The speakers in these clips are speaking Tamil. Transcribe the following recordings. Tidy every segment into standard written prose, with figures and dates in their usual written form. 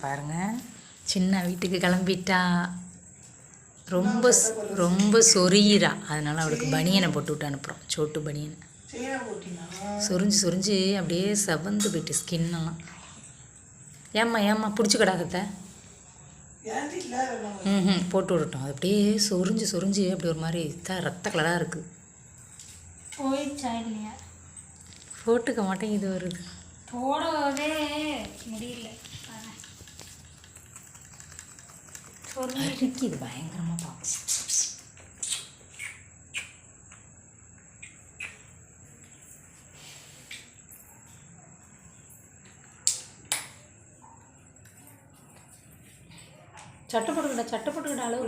பாருங்க, சின்ன வீட்டுக்கு கிளம்பிட்டா. ரொம்ப ரொம்ப சொரியிறா, அதனால் அவளுக்கு பனியனை போட்டு விட்டு அனுப்புகிறோம். சோட்டு பனியனை சொரிஞ்சு சொரிஞ்சு அப்படியே செவந்து போயிட்டு ஸ்கின்னெல்லாம். ஏம்மா பிடிச்சிக்கடாதத்த. போட்டு விடட்டும். அது அப்படியே சொரிஞ்சு சொரிஞ்சு அப்படி ஒரு மாதிரி ரத்த கலராக இருக்குது. போயிடுச்சா இல்லையா? போட்டுக்க மாட்டேன், இது வருது. போடவே முடியல. இது பயங்கரமாக பார்க்கும். சட்டை போட்டுக்கிட்ட அளவு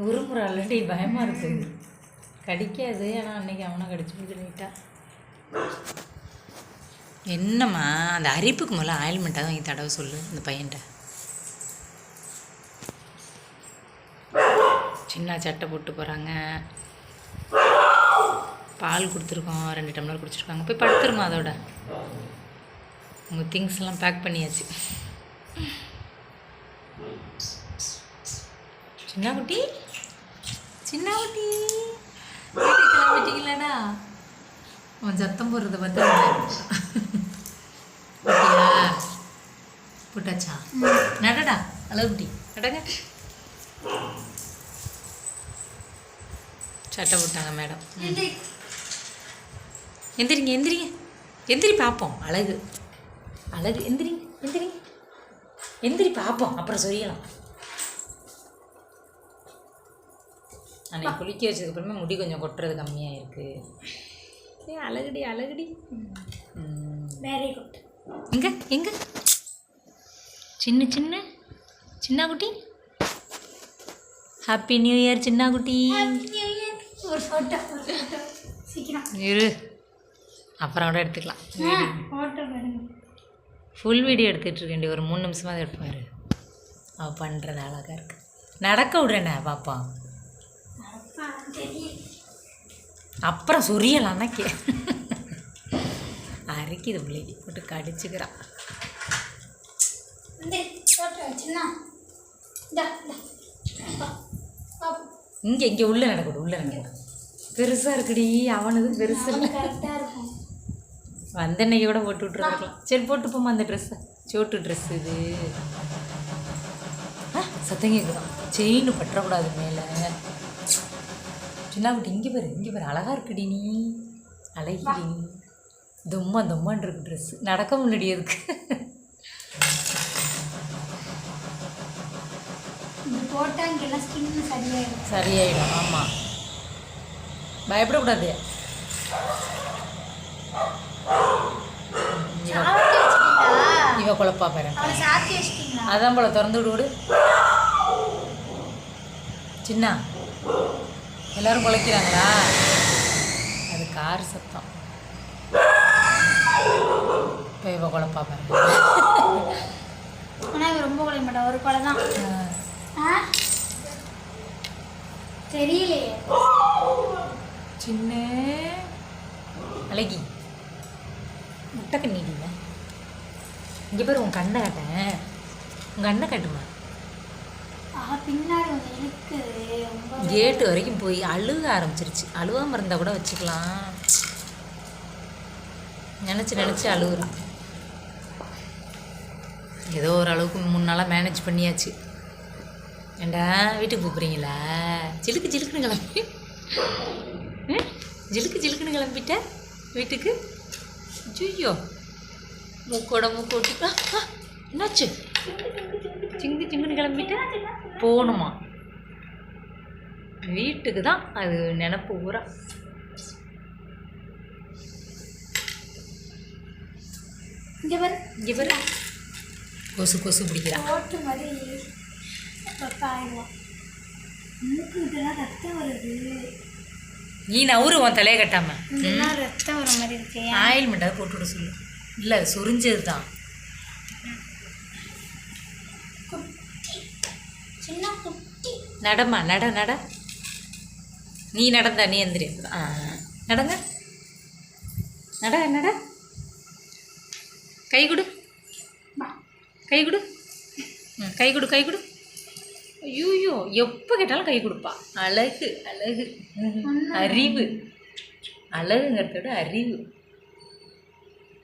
உருமுறை ஆல்ரெடி பயமாக இருக்குது. கடிக்காது, ஆனால் அன்னைக்கு அவனை கடிச்சு பிடிச்சிட்டா. என்னம்மா அந்த அரிப்புக்கு முதல்ல ஆயில்மெண்ட்டாக தான் இங்கே தடவை சொல்லு இந்த பையன்கிட்ட. சின்ன சட்டை போட்டு போகிறாங்க. பால் கொடுத்துருக்கோம், 2 டம்ளர் குடிச்சிருக்காங்க. போய் படுத்துருமா. அதோட உங்கள் திங்ஸ்லாம் பேக் பண்ணியாச்சு. சின்ன குட்டி வீட்டுக்கு கிளம்பிட்டீங்களாடா. அவன் சத்தம் போடுறத பார்த்தா போட்டாச்சா? நடடா அளவுட்டி நடங்க. சட்டை போட்டாங்க மேடம். எந்திரி பார்ப்போம். அழகு எந்திரி பார்ப்போம், அப்புறம் சொல்லலாம். அன்னைக்கு குளிக்க வச்சதுக்கப்புறமே முடி கொஞ்சம் கொட்டுறது கம்மியாக இருக்குது. அழகுடி. Very good. எங்க சின்ன குட்டி. ஹாப்பி நியூ இயர் சின்ன குட்டி. ஒரு ஃபோட்டோ சீக்கிரம் இரு, அப்புறம் கூட எடுத்துக்கலாம். ஃபோட்டோ ஃபுல் வீடியோ எடுத்துகிட்டு இருக்கேன். ஒரு 3 நிமிஷமாக தான் எடுப்பார். அவள் பண்ணுறது அழகாக இருக்கு. நடக்க விடுறேண்ணே பாப்பா. அப்புறம் சொரியலான்னா அரைக்கிது பிள்ளைக்கு போட்டு கடிச்சுக்கிறான். இங்கே உள்ளே நடக்கக்கூடும். பெருசாக இருக்குடி. அவனது பெருசு இல்லை. வந்தன்னைக்கு கூட போட்டு விட்டுருக்கலாம். சரி போட்டு போமா அந்த ட்ரெஸ்ஸை. சோட்டு ட்ரெஸ் இது. சத்தம் கேட்குதான். செயின் பற்றக்கூடாது மேலே. சின்ன குட்டி இங்கே பேர் அழகாக இருக்குடி. நீ அழகிடி. நீ தொம்மான் இருக்கு ட்ரெஸ்ஸு. நடக்க முன்னாடி இருக்கு. சரியாயிடும். ஆமாம், பயப்படக்கூடாது. இவ குழப்பா பாரு. அதான் போல திறந்து விடு. சின்ன எல்லாரும் குலைக்கிறாங்களா? அது கார் சத்தம். இப்போ இவ குழப்பா பாரு. ஆனால் ரொம்ப குலைய மாட்டா, ஒரு குலை தான். தெரியலையே. சின்ன அழகி முட்டை கண்ணிடில. இங்கே பேர் உன் கண்ணை காட்டேன். உங்கள் கண்ணை காட்டுமா? பின்னாடி ஒன்று இருக்குது. கேட்டு வரைக்கும் போய் அழுக ஆரம்பிச்சிருச்சு. அழுவாமல் இருந்தால் கூட வச்சுக்கலாம். நினச்சி அழுகுறான். ஏதோ ஓரளவுக்கு 3 நாளாக மேனேஜ் பண்ணியாச்சு. ஏண்டா வீட்டுக்கு கூப்பிட்றீங்களா? ஜிலுக்குன்னு கிளம்பி ஜிலுக்குன்னு கிளம்பிட்ட வீட்டுக்கு. ஐயோ மூக்கோட மூக்கு ஓட்டிக்கா. என்னாச்சு? சிங்குன்னு கிளம்பிட்டு போகணுமா வீட்டுக்கு தான். அது நினப்பு ஊரா. இங்கே வர கொசு பிடிக்கிறான். ஓட்டு மாதிரி ரத்தம் வருது. நீ நவுறு உன் தலையை கட்டாம. ரத்தம் வர மாதிரி இருக்கு. ஆயில்மெண்ட் அதை போட்டு விட சொல்லு. இல்லை சொரிஞ்சது தான். நடமா நட நீ நடந்தா நீ எந்திரி. நடங்க. நட நட. கை கொடு. கை கொடு. கை கொடு கை கொடு. ஐயோ எப்போ கேட்டாலும் கை கொடுப்பா. அழகு அழகு. அறிவு. அழகுங்கிறத விட அறிவு.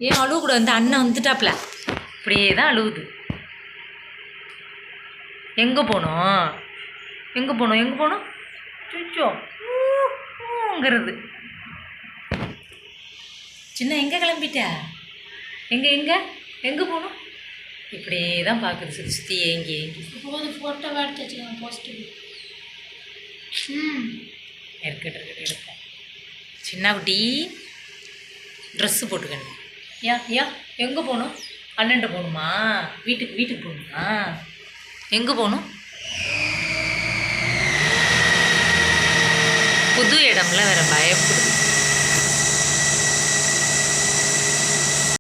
ஏன் அழுவக்கூடாது? அந்த அண்ணன் வந்துட்டாப்ல. இப்படியே தான் அழுகுது. எங்கே போனோம்? எங்கே போனோம்? எங்கே போனோம்? சுச்சோங்கிறது. சின்ன எங்கே கிளம்பிட்ட? எங்கே எங்கே எங்கே போகணும்? இப்படியே தான் பார்க்குது சுற்றி சுற்றி ஏங்கி ஏங்கி. போது ஃபோட்டோ எடுத்து வச்சுக்கோங்க போஸ்ட்டு. இருக்கட்டும் எடுப்போம். சின்ன குட்டி ட்ரெஸ்ஸு போட்டுக்கணும். ஏன் எங்கே போகணும்? அண்ணன்ட்ட போகணுமா? வீட்டுக்கு போகணுமா? எங்கே போகணும்? புது இடம்ல வேறு பயப்படுது.